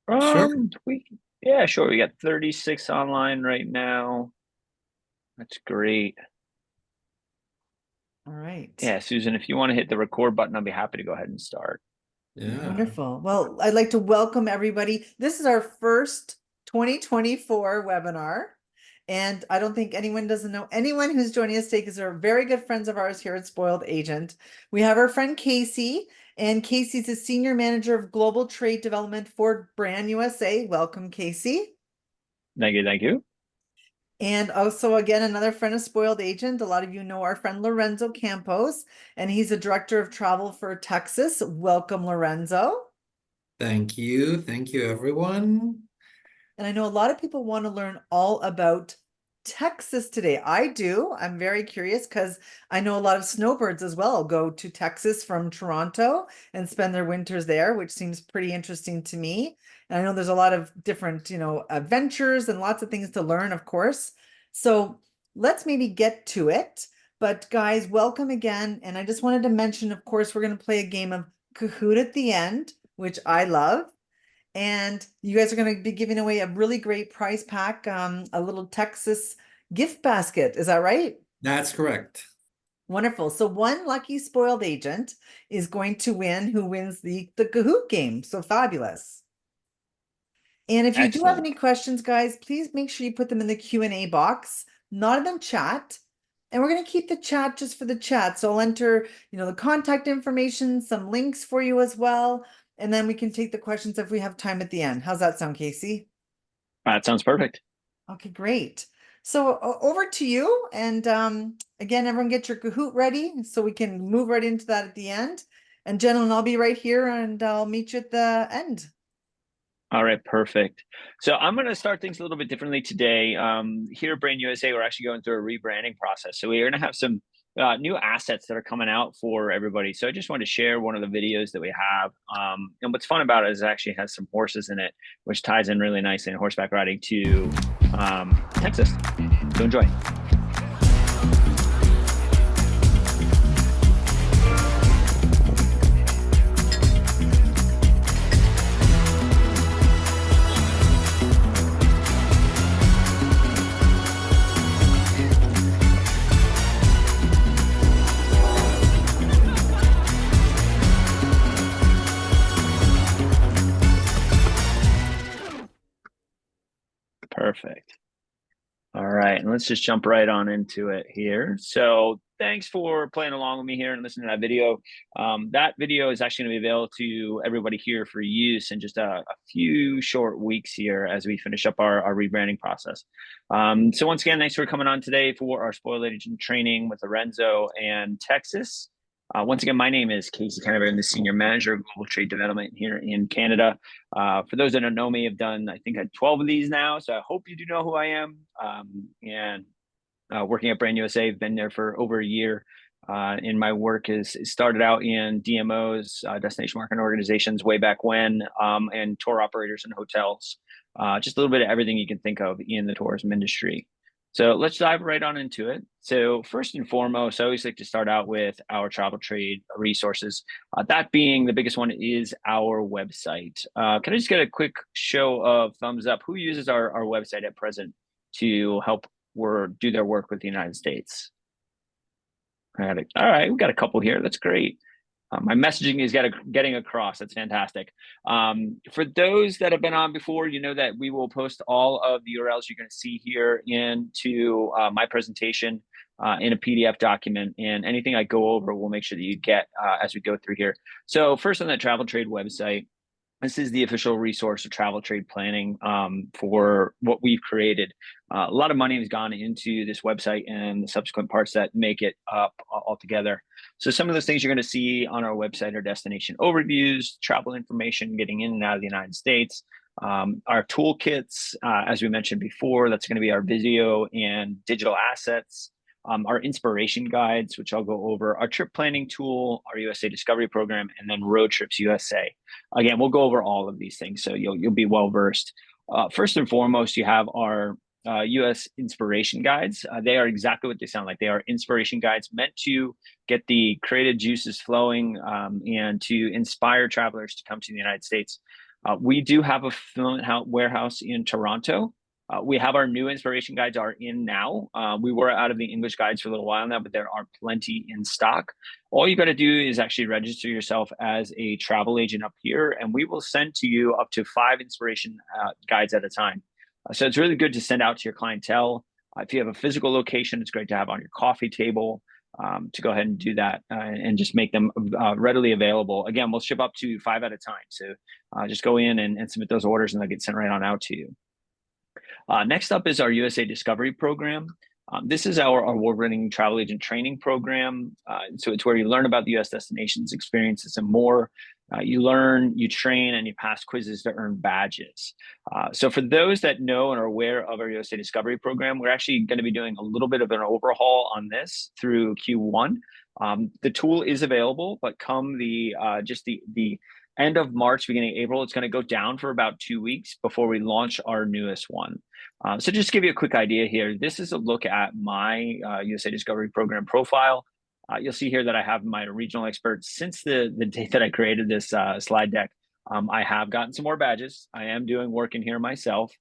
Sure. Yeah, sure. We got 36 online right now. That's great. All right. Yeah, Susan, if you want to hit the record button, I'll be happy to go ahead and start. Yeah. Wonderful. Well, I'd like to welcome everybody. This is our first 2024 webinar. And I don't think anyone doesn't know anyone who's joining us today because they're very good friends of ours here at Spoiled Agent. We have our friend Casey, and Casey's the Senior Manager of Global Trade Development for Brand USA. Welcome, Casey. Thank you, thank you. And also, again, another friend of Spoiled Agent. A lot of you know our friend Lorenzo Campos, and he's a director of travel for Texas. Welcome, Lorenzo. Thank you. Thank you, everyone. And I know a lot of people want to learn all about Texas today. I do. I'm very curious because I know a lot of snowbirds as well go to Texas from Toronto and spend their winters there, which seems pretty interesting to me. And I know there's a lot of different, adventures and lots of things to learn, of course. So let's maybe get to it. But guys, welcome again. And I just wanted to mention, of course, we're going to play a game of Kahoot at the end, which I love. And you guys are going to be giving away a really great prize pack, a little Texas gift basket. Is that right? That's correct. Wonderful. So one lucky spoiled agent is going to win who wins the Kahoot game. So fabulous. And if you do have Excellent. any questions, guys, please make sure you put them in the Q&A box, not in the chat. And we're going to keep the chat just for the chat. So I'll enter, the contact information, some links for you as well. And then we can take the questions if we have time at the end. How's that sound, Casey? That sounds perfect. Okay, great. So over to you. And again, everyone get your Kahoot ready so we can move right into that at the end. And gentlemen, I'll be right here and I'll meet you at the end. All right, perfect. So I'm going to start things a little bit differently today. Here at Brain USA, we're actually going through a rebranding process. So we're going to have some new assets that are coming out for everybody. So I just wanted to share one of the videos that we have. And what's fun about it is it actually has some horses in it, which ties in really nicely in horseback riding to Texas. So enjoy. Perfect. All right, and let's just jump right on into it here. So thanks for playing along with me here and listening to that video. That video is actually going to be available to everybody here for use in just a few short weeks here as we finish up our rebranding process. So once again, thanks for coming on today for our Spoiled Agent training with Lorenzo and Texas. Once again, my name is Casey Kenneber. I'm the Senior Manager of Global Trade Development here in Canada. For those that don't know me, I've done, I think, 12 of these now. So I hope you do know who I am. And working at Brand USA, I've been there for over a year. And my work is started out in DMOs, destination marketing organizations, way back when, and tour operators and hotels. Just a little bit of everything you can think of in the tourism industry. So let's dive right on into it. So first and foremost, I always like to start out with our travel trade resources. That being the biggest one is our website. Can I just get a quick show of thumbs up? Who uses our website at present to help or do their work with the United States? All right, we've got a couple here. That's great. My messaging is getting across. That's fantastic. For those that have been on before, you know that we will post all of the URLs you're going to see here into my presentation in a PDF document, and anything I go over, we'll make sure that you get as we go through here. So first on the Travel Trade website, this is the official resource of travel trade planning for what we've created. A lot of money has gone into this website and the subsequent parts that make it up altogether. So some of those things you're going to see on our website are destination overviews, travel information, getting in and out of the United States, our toolkits, as we mentioned before, that's going to be our video and digital assets, our inspiration guides, which I'll go over, our trip planning tool, our USA Discovery Program, and then Road Trips USA. Again, we'll go over all of these things, so you'll be well versed. First and foremost, you have our US inspiration guides. They are exactly what they sound like. They are inspiration guides meant to get the creative juices flowing and to inspire travelers to come to the United States. We do have a fulfillment warehouse in Toronto. We have our new inspiration guides are in now. We were out of the English guides for a little while now, but there are plenty in stock. All you got to do is actually register yourself as a travel agent up here, and we will send to you up to 5 inspiration guides at a time. So it's really good to send out to your clientele. If you have a physical location, it's great to have on your coffee table to go ahead and do that and just make them readily available. Again, we'll ship up to 5 at a time. So just go in and submit those orders and they'll get sent right on out to you. Next up is our USA Discovery program. This is our award-winning travel agent training program. So it's where you learn about the US destinations, experiences, and more. You learn, you train, and you pass quizzes to earn badges. So for those that know and are aware of our USA Discovery program, we're actually going to be doing a little bit of an overhaul on this through Q1. The tool is available, but come the end of March, beginning of April, it's going to go down for about 2 weeks before we launch our newest one. So just to give you a quick idea here, this is a look at my USA Discovery program profile. You'll see here that I have my regional experts. Since the date that I created this slide deck, I have gotten some more badges. I am doing work in here myself.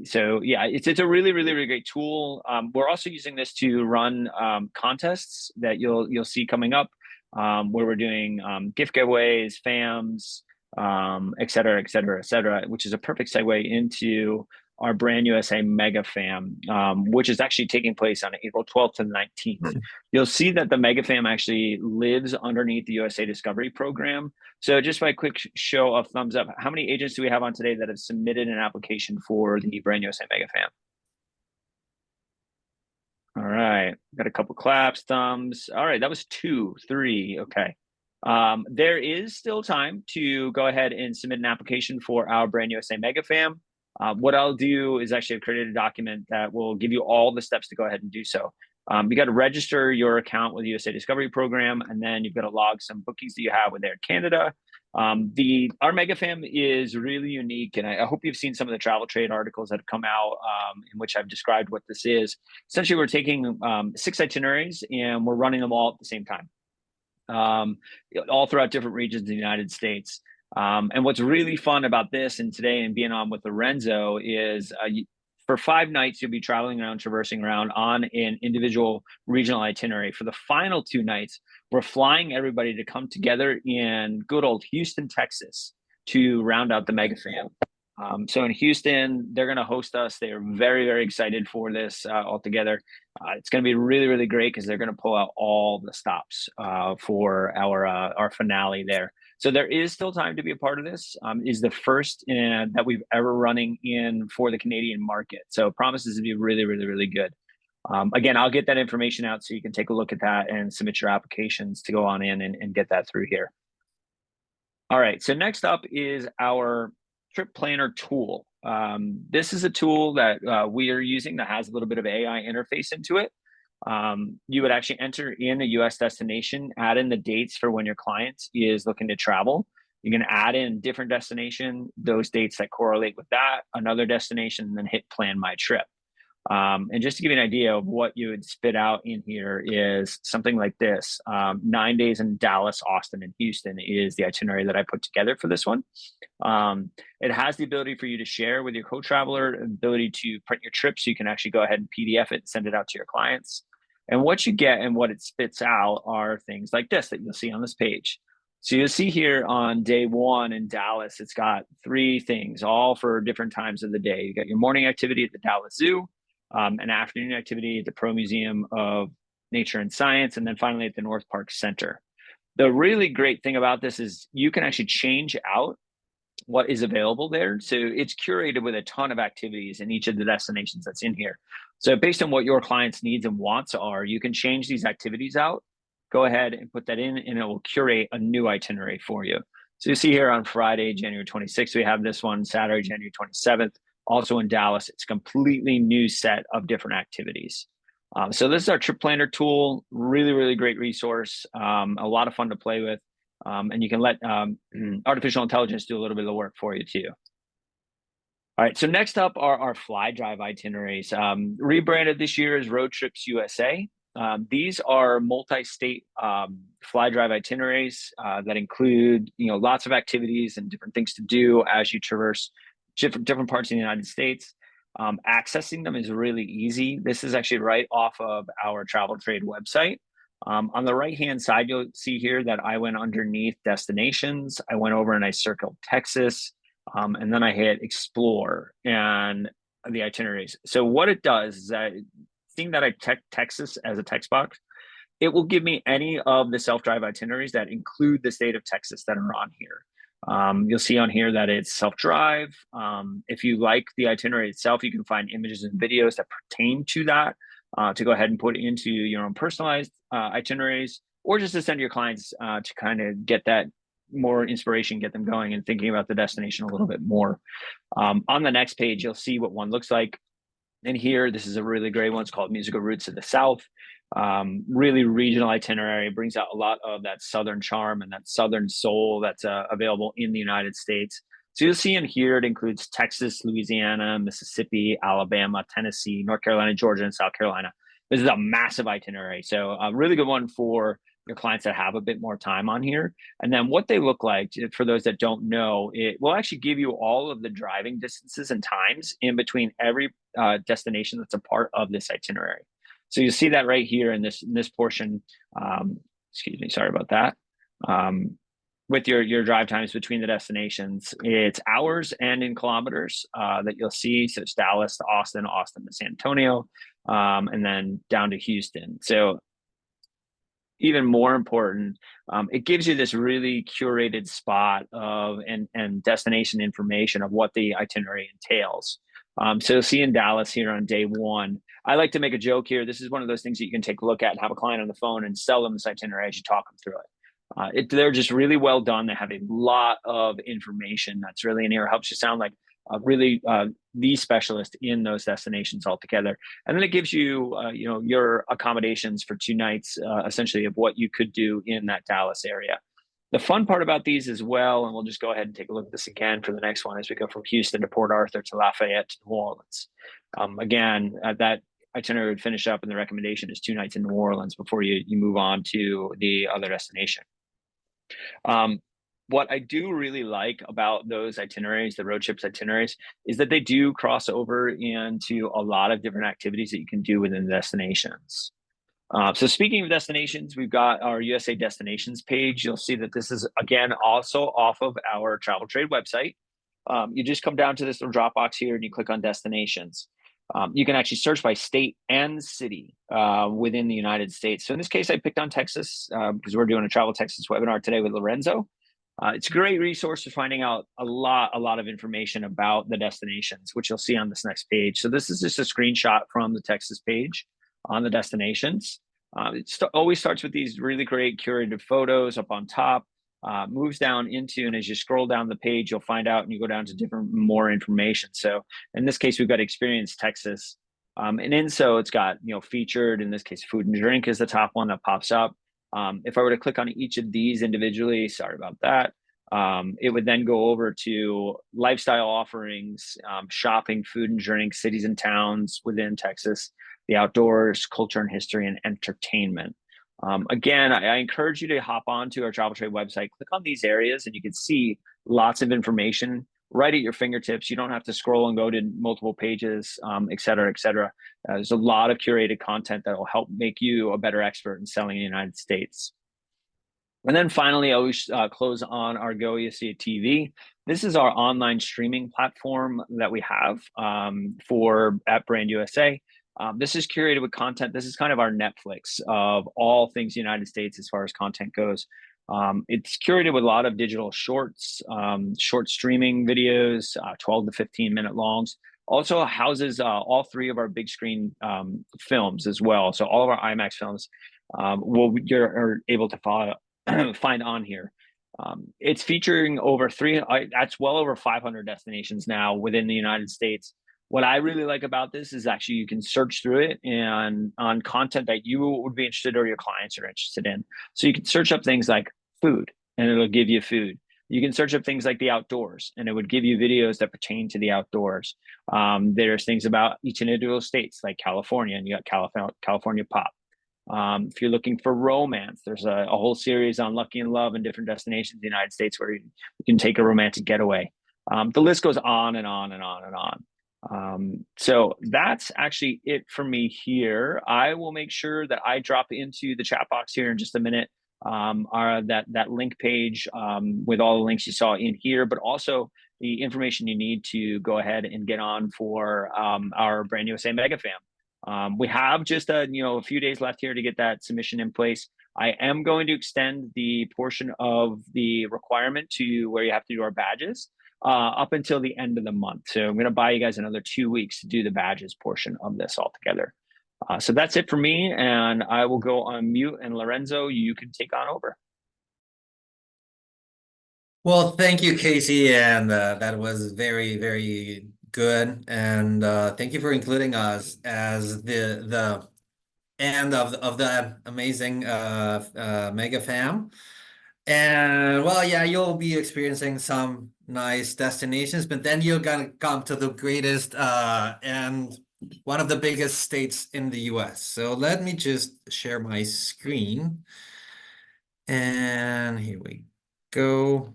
So yeah, it's a really, really, really great tool. We're also using this to run contests that you'll see coming up, where we're doing gift giveaways, FAMs, et cetera, et cetera, et cetera, which is a perfect segue into our brand USA Mega Fam, which is actually taking place on April 12th to 19th. You'll see that the Mega Fam actually lives underneath the USA Discovery program. So just by a quick show of thumbs up, how many agents do we have on today that have submitted an application for the brand USA Mega Fam? All right, got a couple claps, thumbs. All right, that was 2, 3, okay. There is still time to go ahead and submit an application for our brand USA Mega Fam. What I'll do is actually I've created a document that will give you all the steps to go ahead and do so. You got to register your account with the USA Discovery program, and then you've got to log some bookings that you have with Air Canada. Our Mega Fam is really unique, and I hope you've seen some of the travel trade articles that have come out in which I've described what this is. Essentially, we're taking 6 itineraries and we're running them all at the same time, all throughout different regions of the United States. And what's really fun about this and today and being on with Lorenzo is for 5 nights, you'll be traveling around, traversing around on an individual regional itinerary. For the final 2 nights, we're flying everybody to come together in good old Houston, Texas to round out the Mega Fam. So in Houston, they're going to host us. They are very, very excited for this altogether. It's going to be really, really great because they're going to pull out all the stops for our finale there. So there is still time to be a part of this. Is the first that we've ever running in for the Canadian market. So it promises to be really, really, really good. Again, I'll get that information out so you can take a look at that and submit your applications to go on in and get that through here. All right, so next up is our trip planner tool. This is a tool that we are using that has a little bit of AI interface into it. You would actually enter in a US destination, add in the dates for when your client is looking to travel. You can add in different destination, those dates that correlate with that, another destination, and then hit plan my trip. And just to give you an idea of what you would spit out in here is something like this. 9 days in Dallas, Austin, and Houston is the itinerary that I put together for this one. It has the ability for you to share with your co-traveler, ability to print your trip so you can actually go ahead and PDF it and send it out to your clients. And what you get and what it spits out are things like this that you'll see on this page. So you'll see here on day 1 in Dallas, it's got 3 things, all for different times of the day. You got your morning activity at the Dallas Zoo, an afternoon activity at the Pro Museum of Nature and Science, and then finally at the North Park Center. The really great thing about this is you can actually change out what is available there. So it's curated with a ton of activities in each of the destinations that's in here. So based on what your client's needs and wants are, you can change these activities out, go ahead and put that in, and it will curate a new itinerary for you. So you see here on Friday, January 26th, we have this one, Saturday, January 27th, also in Dallas. It's a completely new set of different activities. So this is our trip planner tool, really, really great resource, a lot of fun to play with. And you can let artificial intelligence do a little bit of the work for you too. All right, so next up are our fly drive itineraries. Rebranded this year as Road Trips USA. These are multi-state fly drive itineraries that include, lots of activities and different things to do as you traverse different parts of the United States. Accessing them is really easy. This is actually right off of our travel trade website. On the right-hand side, you'll see here that I went underneath destinations. I went over and I circled Texas, and then I hit explore and the itineraries. So what it does is that seeing that I checked Texas as a text box, it will give me any of the self-drive itineraries that include the state of Texas that are on here. You'll see on here that it's self-drive. If you like the itinerary itself, you can find images and videos that pertain to that to go ahead and put into your own personalized itineraries, or just to send your clients to kind of get that more inspiration, get them going and thinking about the destination a little bit more. On the next page, you'll see what one looks like. And here, this is a really great one. It's called Musical Roots of the South. Really regional itinerary, brings out a lot of that Southern charm and that Southern soul that's available in the United States. So you'll see in here, it includes Texas, Louisiana, Mississippi, Alabama, Tennessee, North Carolina, Georgia, and South Carolina. This is a massive itinerary. So a really good one for your clients that have a bit more time on here. And then what they look like, for those that don't know, it will actually give you all of the driving distances and times in between every destination that's a part of this itinerary. So you see that right here in this portion. Excuse me, sorry about that. With your drive times between the destinations, it's hours and in kilometers that you'll see. So it's Dallas to Austin, Austin to San Antonio, and then down to Houston. So even more important, it gives you this really curated spot of and destination information of what the itinerary entails. So see in Dallas here on day one, I like to make a joke here. This is one of those things that you can take a look at and have a client on the phone and sell them this itinerary as you talk them through it. They're just really well done. They have a lot of information that's really in here. Helps you sound like really the specialist in those destinations altogether. And then it gives you, your accommodations for 2 nights, essentially, of what you could do in that Dallas area. The fun part about these as well, and we'll just go ahead and take a look at this again for the next one as we go from Houston to Port Arthur to Lafayette to New Orleans. Again, that itinerary would finish up, and the recommendation is 2 nights in New Orleans before you move on to the other destination. What I do really like about those itineraries, the road trips itineraries, is that they do cross over into a lot of different activities that you can do within the destinations. So speaking of destinations, we've got our USA destinations page. You'll see that this is, again, also off of our travel trade website. You just come down to this little drop box here and you click on destinations. You can actually search by state and city within the United States. So in this case, I picked on Texas because we're doing a Travel Texas webinar today with Lorenzo. It's a great resource for finding out a lot of information about the destinations, which you'll see on this next page. So this is just a screenshot from the Texas page on the destinations. It always starts with these really great curated photos up on top, moves down into, and as you scroll down the page, you'll find out and you go down to more information. So in this case, we've got Experience Texas. And in so it's got, featured, in this case, food and drink is the top one that pops up. If I were to click on each of these individually, sorry about that, it would then go over to lifestyle offerings, shopping, food and drink, cities and towns within Texas, the outdoors, culture and history, and entertainment. Again, I encourage you to hop onto our travel trade website, click on these areas, and you can see lots of information right at your fingertips. You don't have to scroll and go to multiple pages, et cetera, et cetera. There's a lot of curated content that will help make you a better expert in selling in the United States. And then finally, I always close on our Go USA TV. This is our online streaming platform that we have at Brand USA. This is curated with content. This is kind of our Netflix of all things United States as far as content goes. It's curated with a lot of digital shorts, short streaming videos, 12 to 15 minute longs. Also houses all 3 of our big screen films as well. So all of our IMAX films you're able to find on here. It's featuring that's well over 500 destinations now within the United States. What I really like about this is actually you can search through it and on content that you would be interested or your clients are interested in. So you can search up things like food and it'll give you food. You can search up things like the outdoors and it would give you videos that pertain to the outdoors. There's things about each individual states like California, and you got California Pop. If you're looking for romance, there's a whole series on Lucky in Love and different destinations in the United States where you can take a romantic getaway. The list goes on and on and on and on. So that's actually it for me here. I will make sure that I drop into the chat box here in just a minute that link page with all the links you saw in here, but also the information you need to go ahead and get on for our Brand USA Mega Fam. We have just a few days left here to get that submission in place. I am going to extend the portion of the requirement to where you have to do our badges up until the end of the month. So I'm going to buy you guys another 2 weeks to do the badges portion of this altogether. So that's it for me, and I will go on mute, and Lorenzo, you can take on over. Well, thank you, Casey, and that was very, very good. And thank you for including us as the end of that amazing mega fam. And well, yeah, you'll be experiencing some nice destinations, but then you're gonna come to the greatest and one of the biggest states in the US. So let me just share my screen. And here we go.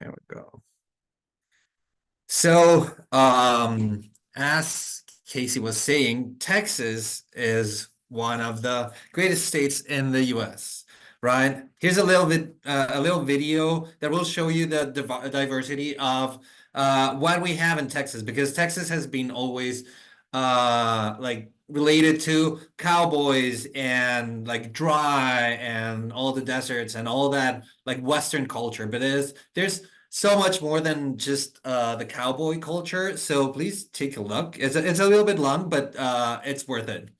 There we go. So, as Casey was saying, Texas is one of the greatest states in the US, right? Here's a little video that will show you the diversity of what we have in Texas, because Texas has been always like related to cowboys and like dry and all the deserts and all that like Western culture, but there's so much more than just the cowboy culture. So please take a look. It's a little bit long, but it's worth it.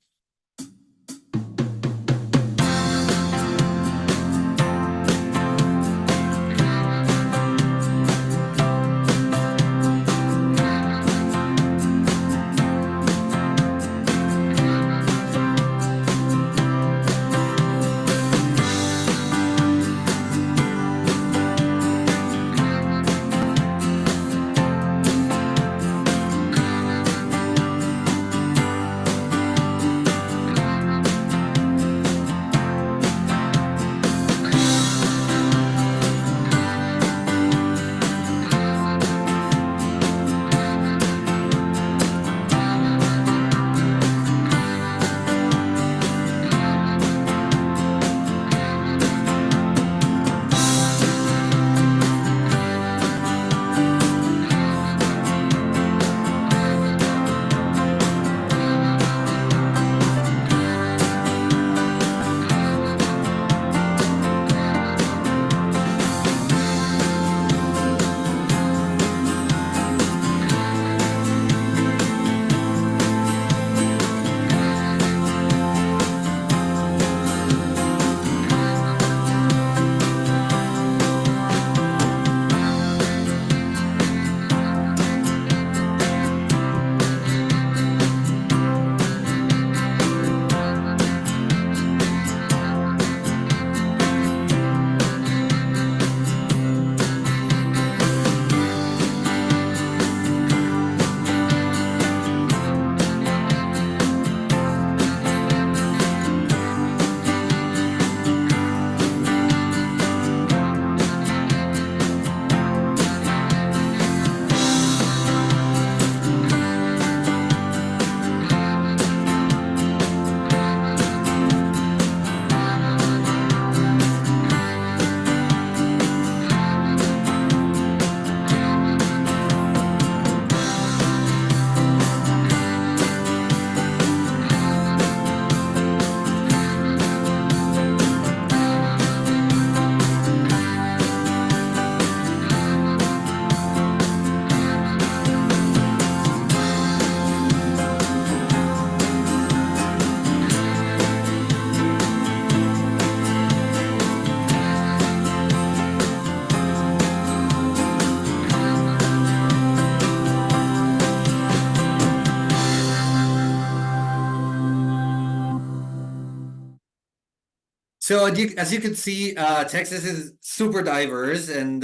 So as you can see, Texas is super diverse, and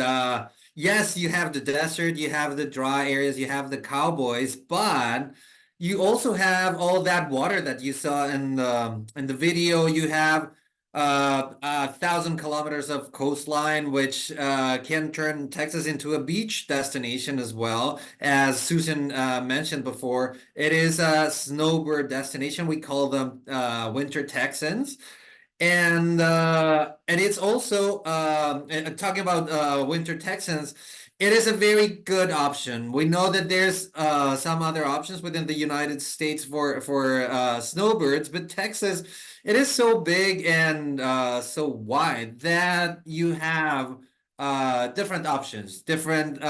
yes, you have the desert, you have the dry areas, you have the cowboys, but you also have all that water that you saw in the video. You have 1,000 kilometers of coastline, which can turn Texas into a beach destination as well. As Susan mentioned before, it is a snowbird destination. We call them winter Texans. And it's also talking about winter Texans. It is a very good option. We know that there's some other options within the United States for snowbirds, but Texas, it is so big and so wide that you have different options, different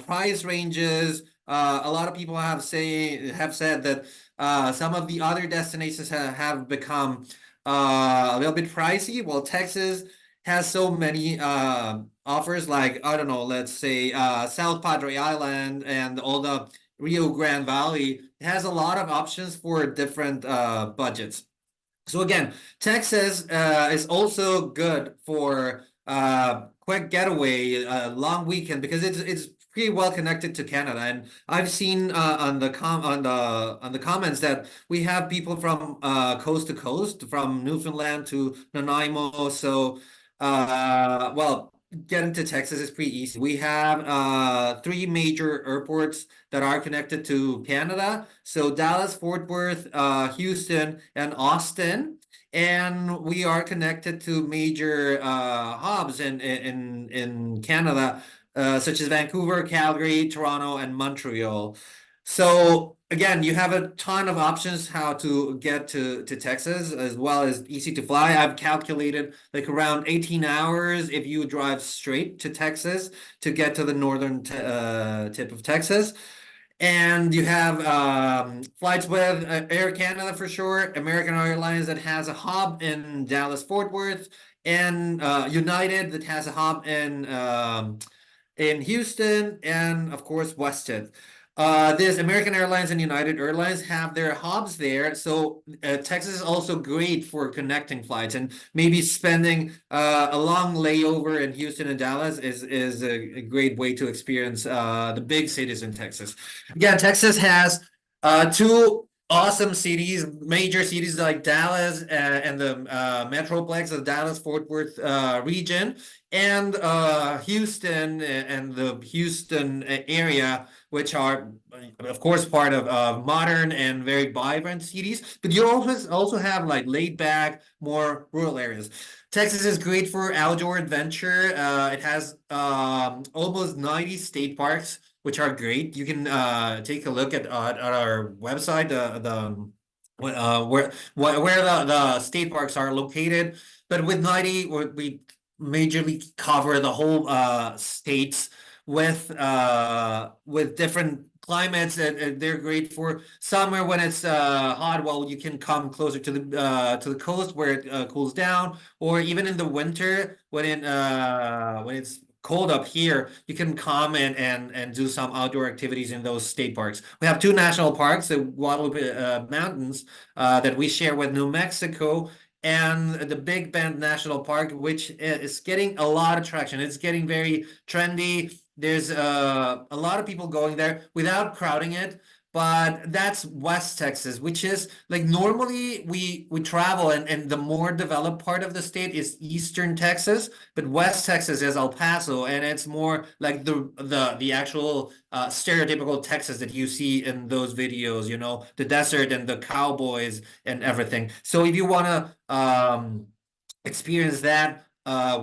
price ranges. A lot of people have said that some of the other destinations have become a little bit pricey. Well, Texas has so many offers, like I don't know, let's say South Padre Island and all the Rio Grande Valley. It has a lot of options for different budgets. So again, Texas is also good for quick getaway, long weekend because it's pretty well connected to Canada. And I've seen on the comments that we have people from coast to coast, from Newfoundland to Nanaimo. So well, getting to Texas is pretty easy. We have three major airports that are connected to Canada. So Dallas, Fort Worth, Houston, and Austin. And we are connected to major hubs in Canada, such as Vancouver, Calgary, Toronto, and Montreal. So again, you have a ton of options how to get to Texas, as well as easy to fly. I've calculated like around 18 hours if you drive straight to Texas to get to the northern tip of Texas. And you have flights with Air Canada for sure, American Airlines that has a hub in Dallas Fort Worth, and United that has a hub in Houston, and of course WestJet. There's American Airlines and United Airlines have their hubs there, so Texas is also great for connecting flights, and maybe spending a long layover in Houston and Dallas is a great way to experience the big cities in Texas. Again, Texas has two awesome cities, major cities like Dallas and the Metroplex of Dallas-Fort Worth region, and Houston and the Houston area, which are, of course, part of modern and very vibrant cities. But you also have like laid back, more rural areas. Texas is great for outdoor adventure. It has almost 90 state parks, which are great. You can take a look at our website, where the state parks are located. But with 90, we majorly cover the whole states with different climates, and they're great for summer when it's hot. Well, you can come closer to the coast where it cools down, or even in the winter when it's cold up here, you can come and do some outdoor activities in those state parks. We have two national parks, the Guadalupe Mountains, that we share with New Mexico, and the Big Bend National Park, which is getting a lot of traction. It's getting very trendy. There's a lot of people going there without crowding it. But that's West Texas, which is like normally we travel, and the more developed part of the state is Eastern Texas, but West Texas is El Paso, and it's more like the actual stereotypical Texas that you see in those videos, you know, the desert and the cowboys and everything. So if you want to experience that,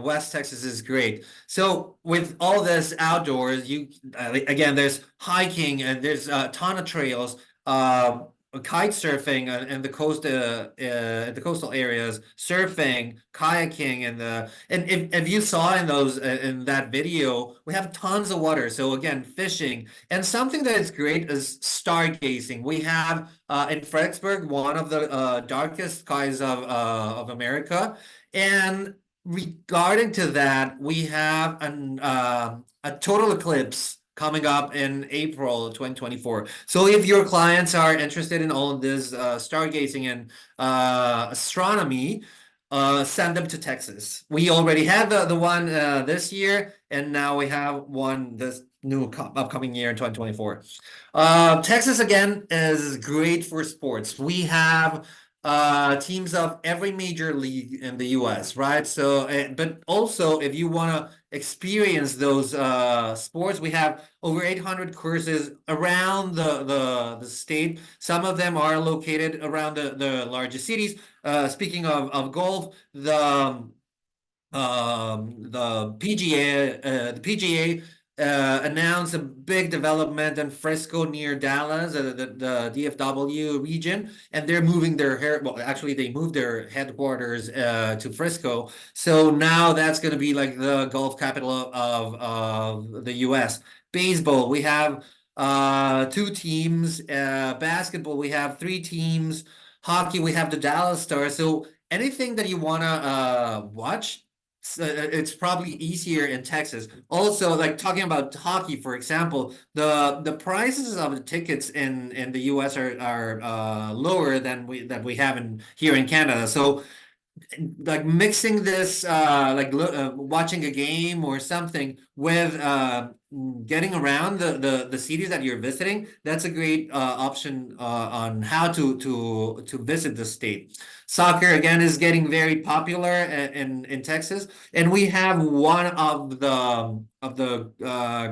West Texas is great. So with all this outdoors, you again, there's hiking and there's a ton of trails, kite surfing and the coastal areas, surfing, kayaking, and if you saw in those in that video, we have tons of water. So again, fishing, and something that is great is stargazing. We have in Fredericksburg one of the darkest skies of America, and regarding to that, we have a total eclipse coming up in April 2024. So if your clients are interested in all of this stargazing and astronomy, send them to Texas. We already had the one this year, and now we have one this new upcoming year in 2024. Texas again is great for sports. We have teams of every major league in the US, right? So, but also if you want to experience those sports, we have over 800 courses around the state. Some of them are located around the largest cities. Speaking of golf, the PGA announced a big development in Frisco near Dallas, the DFW region, and they're moving well, actually they moved their headquarters to Frisco. So now that's going to be like the golf capital of the US. Baseball, we have two teams. Basketball, we have three teams. Hockey, we have the Dallas Stars. So anything that you want to watch, it's probably easier in Texas. Also, like talking about hockey, for example, the prices of the tickets in the US are lower than we have in here in Canada. So like mixing this watching a game or something with getting around the cities that you're visiting, that's a great option on how to visit the state. Soccer again is getting very popular in Texas, and we have one of the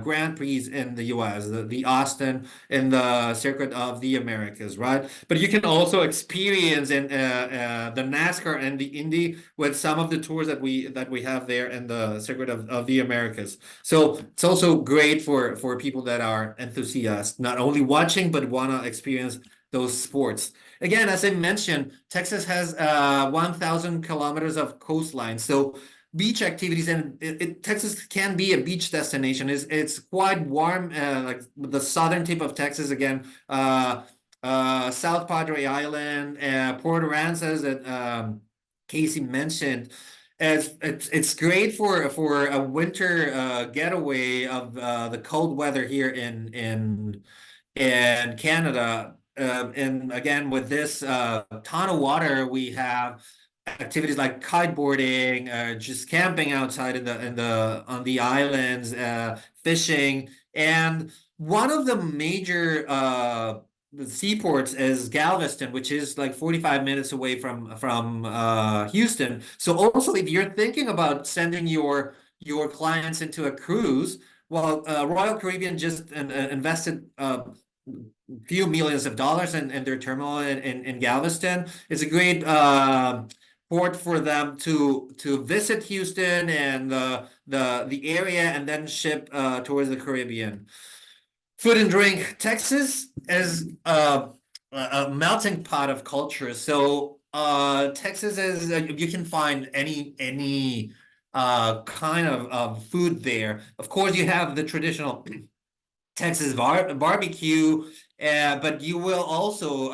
Grand Prix in the US, the Austin in the Circuit of the Americas, right? But you can also experience the NASCAR and the Indy with some of the tours that we have there in the Circuit of the Americas. So it's also great for people that are enthusiasts, not only watching but want to experience those sports. Again, as I mentioned, Texas has 1,000 kilometers of coastline, so beach activities, and Texas can be a beach destination. It's quite warm, like the southern tip of Texas again. South Padre Island, Port Aransas that Casey mentioned. It's great for a winter getaway of the cold weather here in Canada. And again, with this ton of water, we have activities like kiteboarding, just camping outside on the islands, fishing, and one of the major seaports is Galveston, which is like 45 minutes away from Houston. So also, if you're thinking about sending your clients into a cruise, well, Royal Caribbean just invested few millions of dollars in their terminal in Galveston. It's a great port for them to visit Houston and the area and then ship towards the Caribbean. Food and drink. Texas is a melting pot of culture. So Texas is you can find any kind of food there. Of course, you have the traditional Texas barbecue, but you will also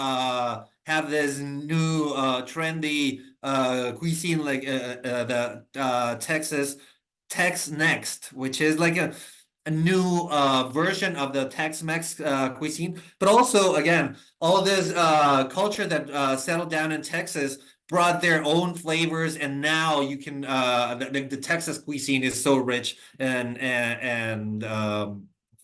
have this new trendy cuisine like the Texas Tex Next, which is like a new version of the Tex-Mex cuisine. But also, again, all this culture that settled down in Texas brought their own flavors, and now you can the Texas cuisine is so rich and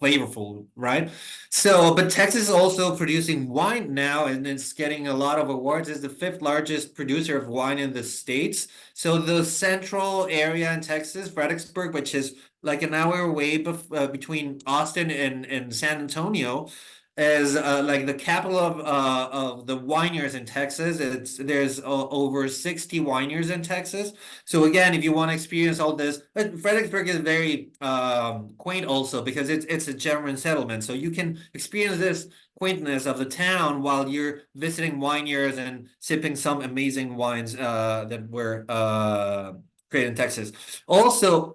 flavorful, right? So, but Texas is also producing wine now, and it's getting a lot of awards. It's the fifth largest producer of wine in the States. So the central area in Texas, Fredericksburg, which is like an hour away between Austin and San Antonio, is like the capital of the wineries in Texas. There's over 60 wineries in Texas. So again, if you want to experience all this, but Fredericksburg is very quaint also because it's a German settlement. So you can experience this quaintness of the town while you're visiting wineries and sipping some amazing wines that were created in Texas. Also,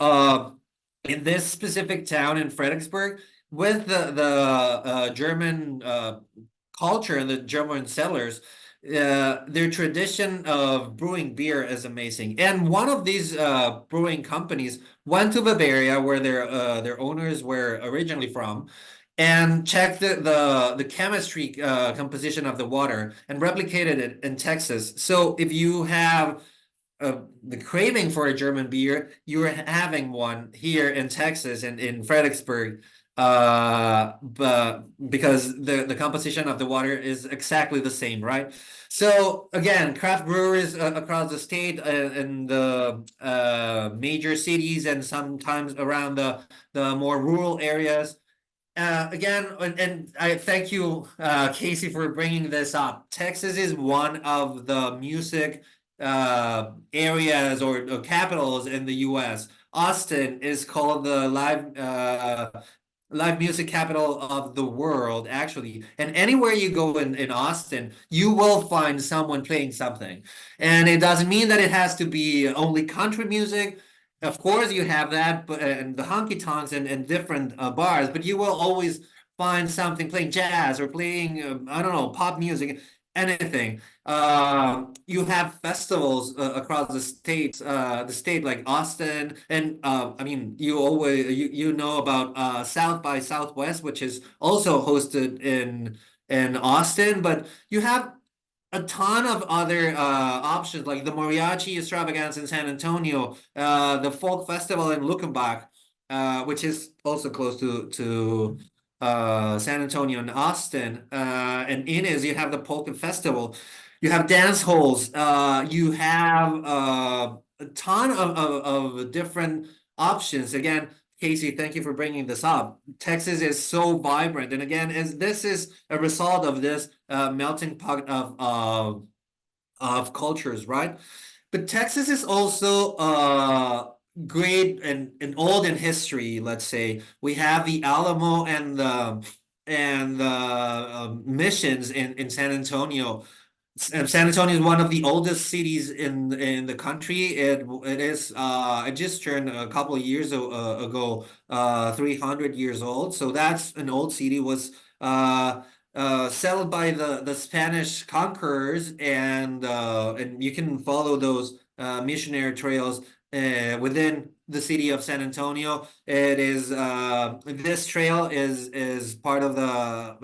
in this specific town in Fredericksburg, with the German culture and the German settlers, their tradition of brewing beer is amazing. And one of these brewing companies went to Bavaria, where their owners were originally from, and checked the chemistry composition of the water and replicated it in Texas. So if you have the craving for a German beer, you were having one here in Texas and in Fredericksburg, but because the composition of the water is exactly the same, right? So again, craft brewers across the state and the major cities and sometimes around the more rural areas. Again, and I thank you, Casey, for bringing this up. Texas is one of the music areas or capitals in the U.S. Austin is called the live music capital of the world, actually. And anywhere you go in Austin, you will find someone playing something. And it doesn't mean that it has to be only country music. Of course, you have that, but and the honky tonks and different bars, but you will always find something playing jazz or playing I don't know, pop music, anything. You have festivals across the state like Austin, and I mean, you know about South by Southwest, which is also hosted in Austin, but you have a ton of other options like the mariachi extravaganza in San Antonio, the folk festival in Luckenbach, which is also close to San Antonio and Austin. And Inez, you have the polka festival. You have dance halls. You have a ton of different options. Again, Casey, thank you for bringing this up. Texas is so vibrant, and again, as this is a result of this melting pot of cultures, right? But Texas is also great and old in history. Let's say we have the Alamo and the missions in San Antonio. San Antonio is one of the oldest cities in the country. It is it just turned a couple of years ago 300 years old. So that's an old city. Was settled by the Spanish conquerors, and you can follow those missionary trails within the city of San Antonio. It is this trail is part of the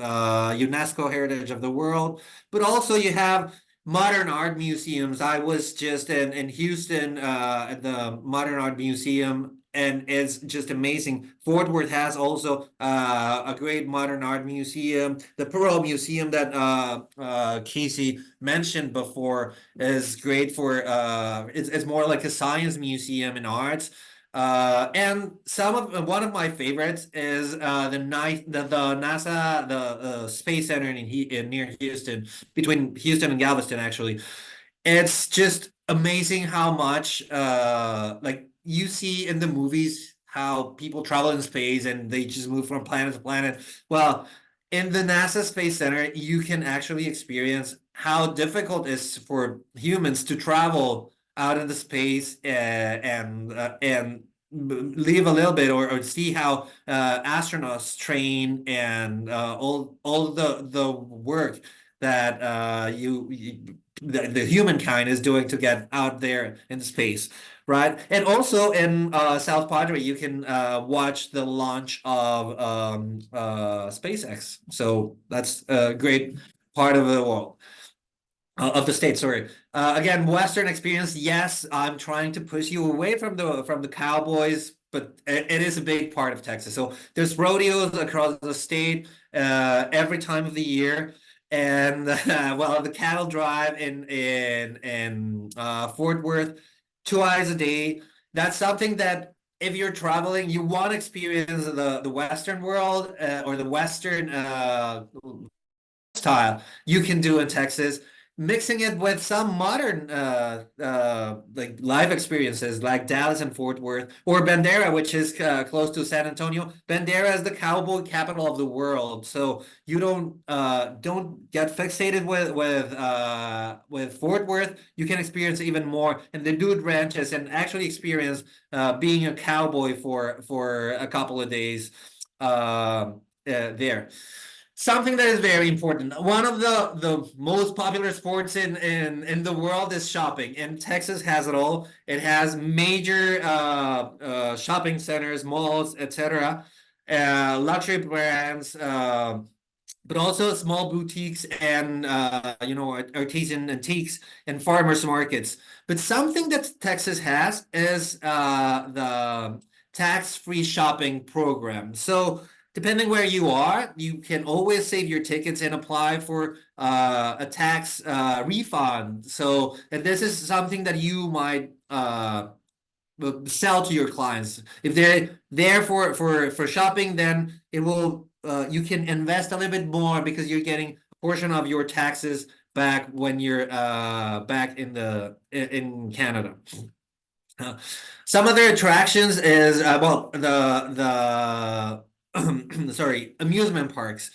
UNESCO Heritage of the World, but also you have modern art museums. I was just in Houston at the Modern Art Museum, and it's just amazing. Fort Worth has also a great modern art museum. The Pearl Museum that Casey mentioned before is great for it's more like a science museum in arts. And one of my favorites is the NASA Space Center in near Houston, between Houston and Galveston, actually. It's just amazing how much like you see in the movies how people travel in space and they just move from planet to planet. Well, in the NASA Space Center, you can actually experience how difficult it is for humans to travel out into space and leave a little bit or see how astronauts train and all the work that the humankind is doing to get out there in space, right? And also in South Padre, you can watch the launch of SpaceX. So that's a great part of the world. Of the state, sorry. Again, Western experience. Yes, I'm trying to push you away from the Cowboys, but it is a big part of Texas. So there's rodeos across the state every time of the year, and well, the cattle drive in Fort Worth twice a day. That's something that if you're traveling, you want to experience the Western world or the Western style. You can do in Texas, mixing it with some modern like live experiences like Dallas and Fort Worth or Bandera, which is close to San Antonio. Bandera is the cowboy capital of the world, so you don't get fixated with Fort Worth. You can experience even more in the dude ranches and actually experience being a cowboy for a couple of days there. Something that is very important. One of the most popular sports in the world is shopping, and Texas has it all. It has major shopping centers, malls, etc. Luxury brands, but also small boutiques and artisan antiques and farmers markets. But something that Texas has is the tax-free shopping program. So depending where you are, you can always save your tickets and apply for a tax refund. So, and this is something that you might sell to your clients. If they're there for shopping, then it will you can invest a little bit more because you're getting a portion of your taxes back when you're back in Canada. Some other attractions is well the sorry, amusement parks.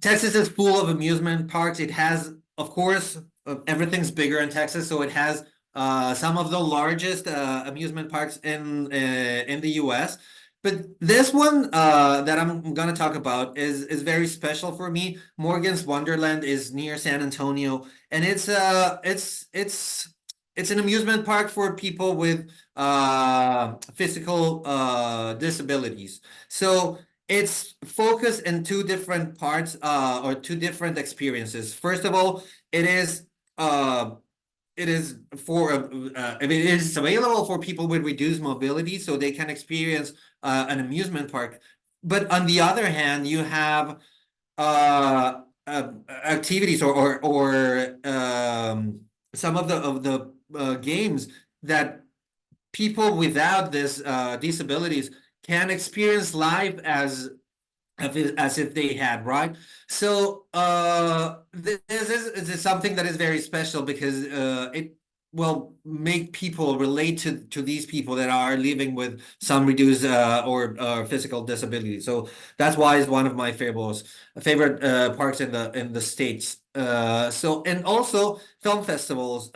Texas is full of amusement parks. It has, of course, everything's bigger in Texas, so it has some of the largest amusement parks in the U.S. But this one that I'm gonna talk about is very special for me. Morgan's Wonderland is near San Antonio, and it's an amusement park for people with physical disabilities. So it's focused in two different parts or two different experiences. First of all, uh it is for it is available for people with reduced mobility so they can experience an amusement park. But on the other hand, you have activities or some of the games that people without this disabilities can experience life as if they had, right? So this is something that is very special because it will make people relate to these people that are living with some reduced or physical disability. So that's why it's one of my favorite parks in the States. So and also film festivals.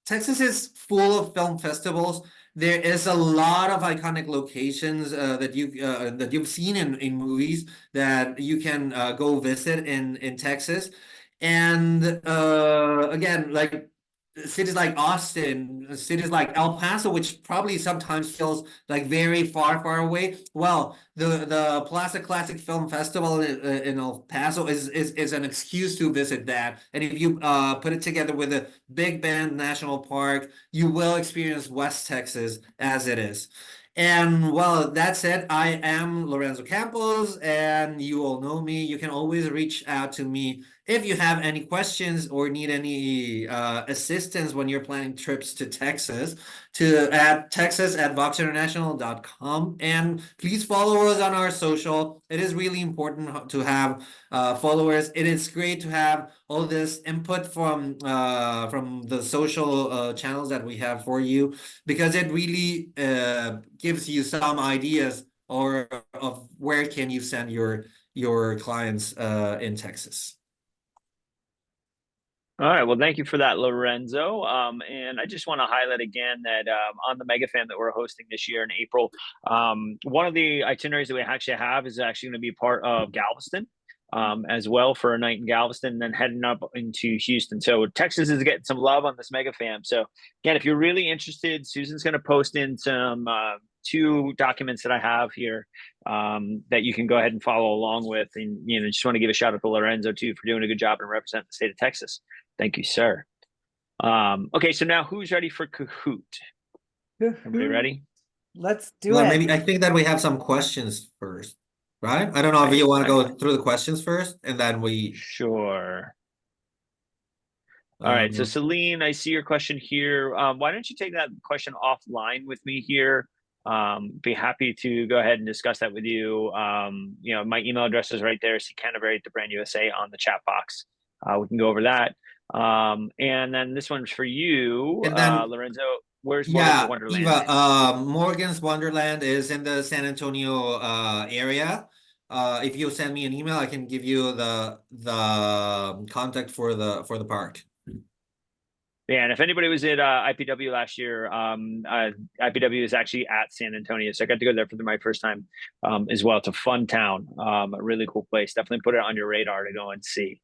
Texas is full of film festivals. There is a lot of iconic locations that you've seen in movies that you can go visit in Texas, and again, like cities like Austin, cities like El Paso, which probably sometimes feels like very far away. Well, the Plaza Classic Film Festival in El Paso is an excuse to visit that. And if you put it together with the Big Bend National Park, you will experience West Texas as it is. And well, that said, I am Lorenzo Campos, and you all know me. You can always reach out to me if you have any questions or need any assistance when you're planning trips to Texas, to at texas@voxinternational.com. And please follow us on our social. It is really important to have followers. It is great to have all this input from the social channels that we have for you, because it really gives you some ideas or of where can you send your clients in Texas. All right. Well, thank you for that, Lorenzo. And I just want to highlight again that on the Mega Fan that we're hosting this year in April, one of the itineraries that we actually have is actually going to be part of Galveston as well for a night in Galveston, and then heading up into Houston. So Texas is getting some love on this Mega Fan. So again, if you're really interested, Susan's going to post in some two documents that I have here that you can go ahead and follow along with. And, just want to give a shout out to Lorenzo too for doing a good job and representing the state of Texas. Thank you, sir. Okay, so now who's ready for Kahoot? Everybody ready? Let's do Well, it. maybe I think that we have some questions first, right? I don't know if you want to go through the questions first, and then we. Sure. All right, so Celine, I see your question here. Why don't you take that question offline with me here? Be happy to go ahead and discuss that with you. My email address is right there, ccanterbury@thebrand.usa on the chat box. We can go over that. And then this one's for you, And then, Lorenzo. Where's Morgan's Wonderland? Eva, Morgan's Wonderland is in the San Antonio area. If you send me an email, I can give you the contact for the park. Yeah, and if anybody was at IPW last year, IPW is actually at San Antonio, so I got to go there for my first time as well. It's a fun town, a really cool place. Definitely put it on your radar to go and see.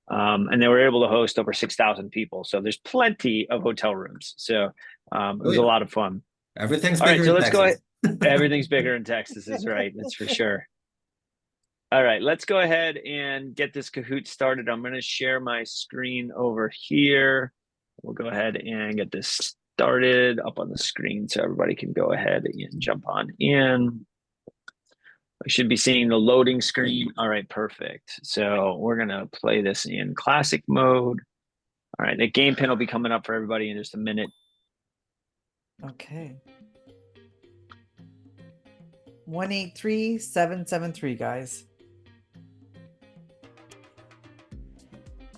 And they were able to host over 6,000 people, so there's plenty of hotel rooms. So it was a lot of fun. Everything's All bigger right, so in let's Texas. go. Everything's bigger in Texas, is right. That's for sure. All right, let's go ahead and get this Kahoot started. I'm going to share my screen over here. We'll go ahead and get this started up on the screen so everybody can go ahead and jump on in. I should be seeing the loading screen. All right, perfect. So we're going to play this in classic mode. All right, the game pin will be coming up for everybody in just a minute. Okay. 183773, guys.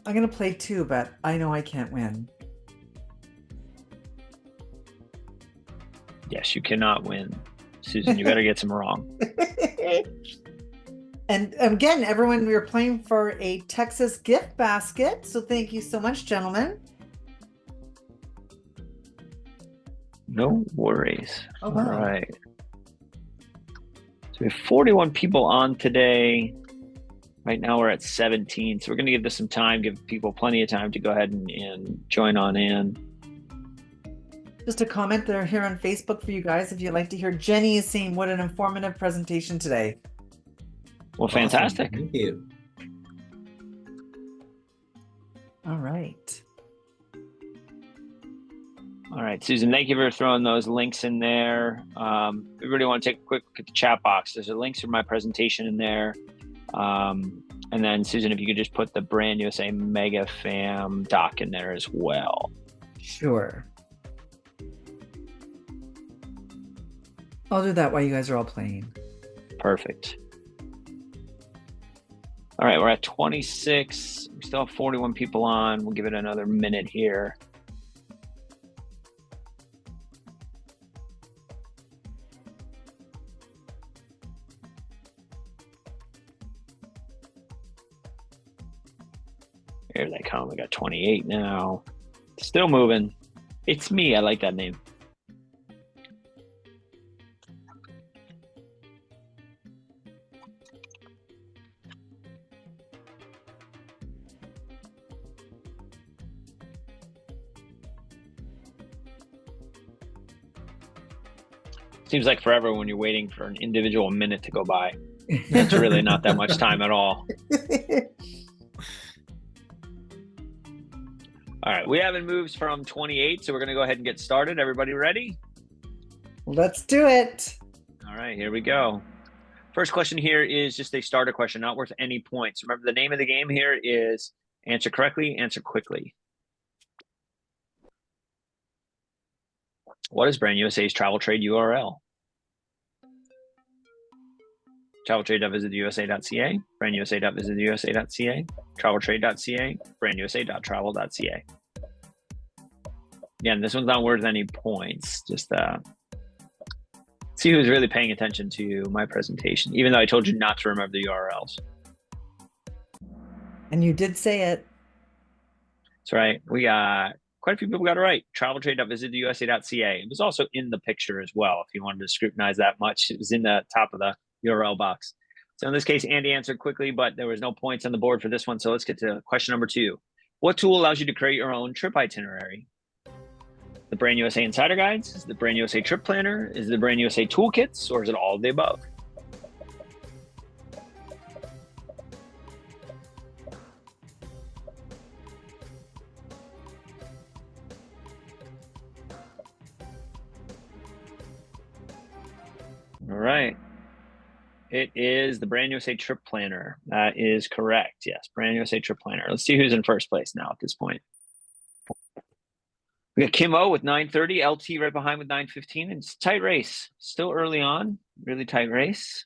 I'm gonna play two, but I know I can't win. Yes, you cannot win. Susan, you better get some wrong. And again, everyone, we are playing for a Texas gift basket. So thank you so much, gentlemen. No worries. Oh, wow. All right. So we have 41 people on today. Right now we're at 17. So we're going to give this some time, give people plenty of time to go ahead and join on in. Just a comment there here on Facebook for you guys. If you'd like to hear, Jenny is saying, what an informative presentation today. Well, fantastic. Awesome. Thank you. All right. All right, Susan, thank you for throwing those links in there. Everybody want to take a quick look at the chat box. There's a links for my presentation in there. And then, Susan, if you could just put the Brand USA Mega Fam doc in there as well. Sure. I'll do that while you guys are all playing. Perfect. All right, we're at 26. We still have 41 people on. We'll give it another minute here. Here they come. We got 28 now. Still moving. It's me. I like that name. Seems like forever when you're waiting for an individual minute to go by. It's really not that much time at all. All right, we haven't moved from 28, so we're going to go ahead and get started. Everybody ready? Let's do it. All right, here we go. First question here is just a starter question, not worth any points. Remember, the name of the game here is answer correctly, answer quickly. What is Brand USA's travel trade URL? traveltrade.visitusa.ca, brandusa.visitusa.ca, traveltrade.ca, brandusa.travel.ca. Again, this one's not worth any points. Just see who's really paying attention to my presentation, even though I told you not to remember the URLs. And you did say it. That's right. We got quite a few people got it right. Traveltrade.visitusa.ca. It was also in the picture as well. If you wanted to scrutinize that much, it was in the top of the URL box. So in this case, Andy answered quickly, but there was no points on the board for this one. So let's get to question number 2. What tool allows you to create your own trip itinerary? The Brand USA Insider Guides? Is it the Brand USA Trip Planner? Is it the Brand USA Toolkits? Or is it all of the above? All right. It is the Brand USA Trip Planner. That is correct. Yes, Brand USA Trip Planner. Let's see who's in first place now at this point. We got Kim O with 9:30, LT right behind with 9:15. It's a tight race. Still early on, really tight race.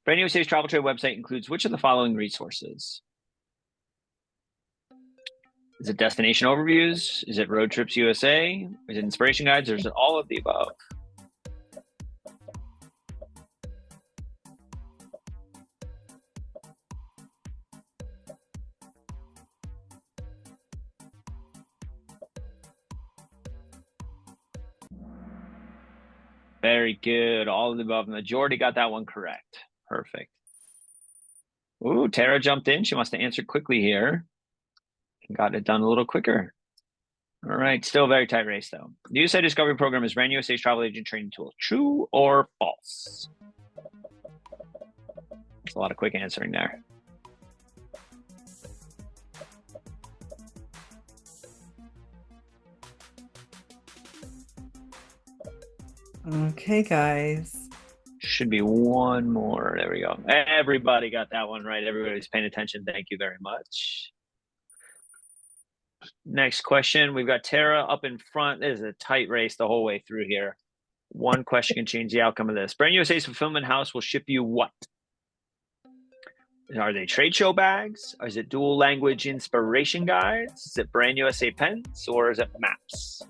Brand USA's travel trade website includes which of the following resources? Is it destination overviews? Is it Road Trips USA? Is it inspiration guides? Or is it all of the above? Very good. All of the above. Majority got that one correct. Perfect. Ooh, Tara jumped in. She wants to answer quickly here. Got it done a little quicker. All right. Still a very tight race, though. The USA Discovery Program is Brand USA's travel agent training tool. True or false? There's a lot of quick answering there. Okay, guys. Should be one more. There we go. Everybody got that one right. Everybody's paying attention. Thank you very much. Next question. We've got Tara up in front. This is a tight race the whole way through here. One question can change the outcome of this. Brand USA's fulfillment house will ship you what? Are they trade show bags? Or is it dual language inspiration guides? Is it Brand USA pens? Or is it maps?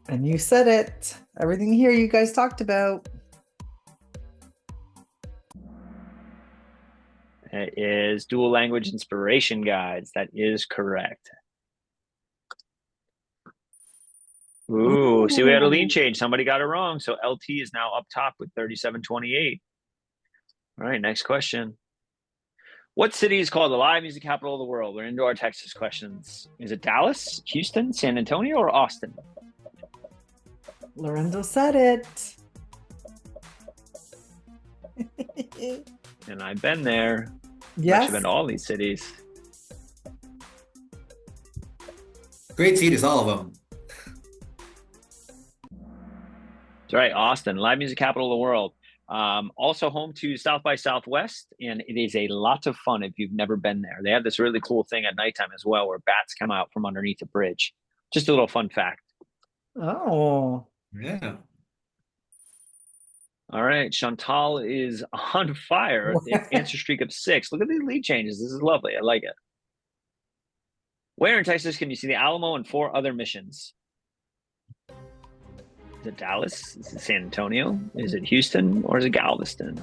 And you said it. Everything here you guys talked about. It is dual language inspiration guides. That is correct. Ooh, see, we had a lead change. Somebody got it wrong. So LT is now up top with 37.28. All right, next question. What city is called the live music capital of the world? We're into our Texas questions. Is it Dallas, Houston, San Antonio, or Austin? Lorenzo said it. And I've been there. Yes. I've been to all these cities. Great cities, all of them. That's right, Austin, live music capital of the world. Also home to South by Southwest, and it is a lot of fun if you've never been there. They have this really cool thing at nighttime as well, where bats come out from underneath the bridge. Just a little fun fact. Oh. Yeah. All right, Chantal is on fire. Answer streak of 6. Look at these lead changes. This is lovely. I like it. Where in Texas can you see the Alamo and 4 other missions? Is it Dallas? Is it San Antonio? Is it Houston? Or is it Galveston?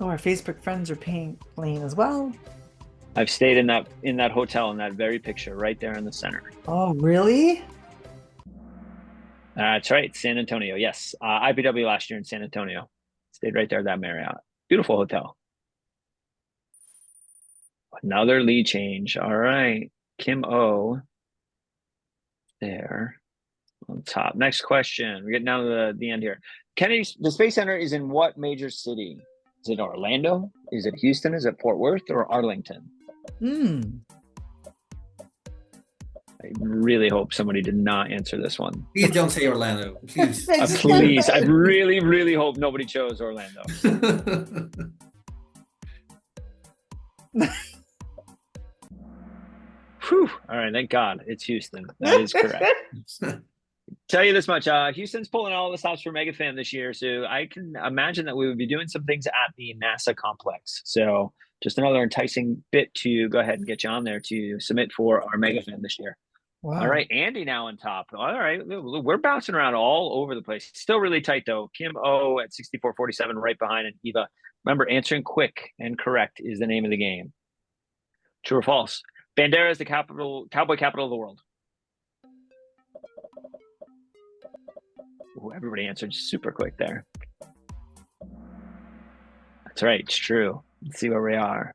Oh, our Facebook friends are playing as well. I've stayed in that hotel in that very picture right there in the center. Oh, really? That's right, San Antonio. Yes, IPW last year in San Antonio. Stayed right there at that Marriott. Beautiful hotel. Another lead change. All right, Kim O. There on top. Next question. We're getting down to the end here. Kennedy, the Space Center is in what major city? Is it Orlando? Is it Houston? Is it Fort Worth or Arlington? I really hope somebody did not answer this one. Please don't say Orlando. Please. Please. I really, really hope nobody chose Orlando. Whew. All right, thank God it's Houston. That is correct. Tell you this much, Houston's pulling all the stops for MegaFan this year, so I can imagine that we would be doing some things at the NASA complex. So just another enticing bit to go ahead and get you on there to submit for our MegaFan this year. Wow. All right, Andy now on top. All right, we're bouncing around all over the place. Still really tight though. Kim O at 64.47 right behind, and Eva. Remember, answering quick and correct is the name of the game. True or false? Bandera is the cowboy capital of the world. Ooh, everybody answered super quick there. That's right, it's true. Let's see where we are.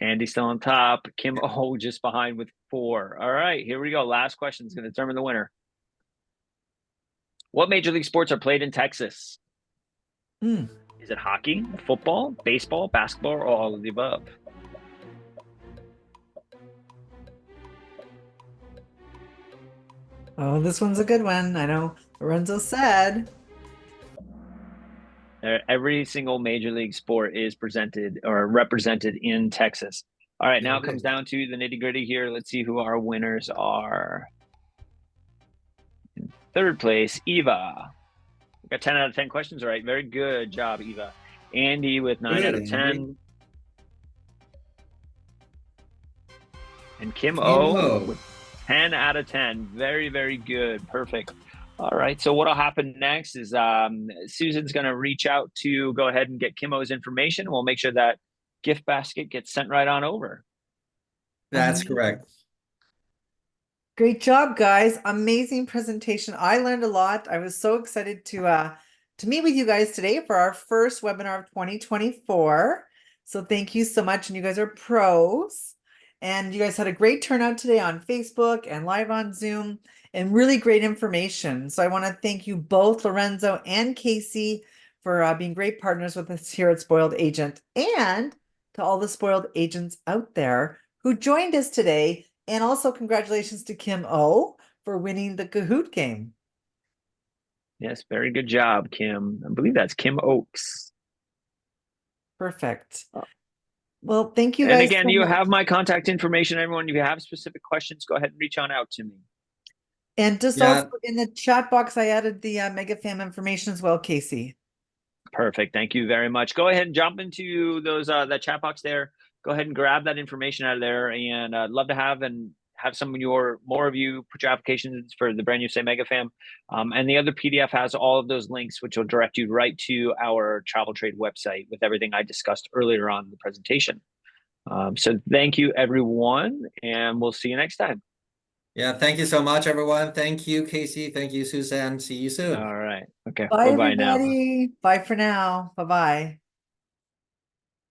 Andy still on top. Kim O just behind with 4. All right, here we go. Last question is going to determine the winner. What major league sports are played in Texas? Is it hockey, football, baseball, basketball, or all of the above? Oh, this one's a good one. I know Lorenzo said. Every single major league sport is presented or represented in Texas. All right, now it comes down to the nitty gritty here. Let's see who our winners are. In 3rd place, Eva. We got 10 out of 10 questions right. Very good job, Eva. Andy with 9 out of 10. Andy. And Kim O with 10 out of 10. Very, very good. Perfect. All right. So what'll happen next is Susan's going to reach out to go ahead and get Kim O's information. We'll make sure that gift basket gets sent right on over. That's correct. Great job, guys. Amazing presentation. I learned a lot. I was so excited to meet with you guys today for our first webinar of 2024. So thank you so much. And you guys are pros. And you guys had a great turnout today on Facebook and live on Zoom and really great information. So I want to thank you both, Lorenzo and Casey, for being great partners with us here at Spoiled Agent, and to all the Spoiled Agents out there who joined us today. And also congratulations to Kim O for winning the Kahoot game. Yes, very good job, Kim. I believe that's Kim Oakes. Perfect. Well, thank you And guys again, so you much. have my contact information, everyone. If you have specific questions, go ahead and reach on out to me. And just Yeah. also in the chat box, I added the Mega Fam information as well, Casey. Perfect. Thank you very much. Go ahead and jump into those that chat box there. Go ahead and grab that information out of there, and I'd love to have some of more of you put your applications for the brand new Say Mega Fam. And the other PDF has all of those links, which will direct you right to our travel trade website with everything I discussed earlier on in the presentation. So thank you, everyone, and we'll see you next time. Yeah, thank you so much, everyone. Thank you, Casey. Thank you, Suzanne. See you soon. All right. Okay. Bye, Bye-bye now. everybody. Bye for now. Bye-bye.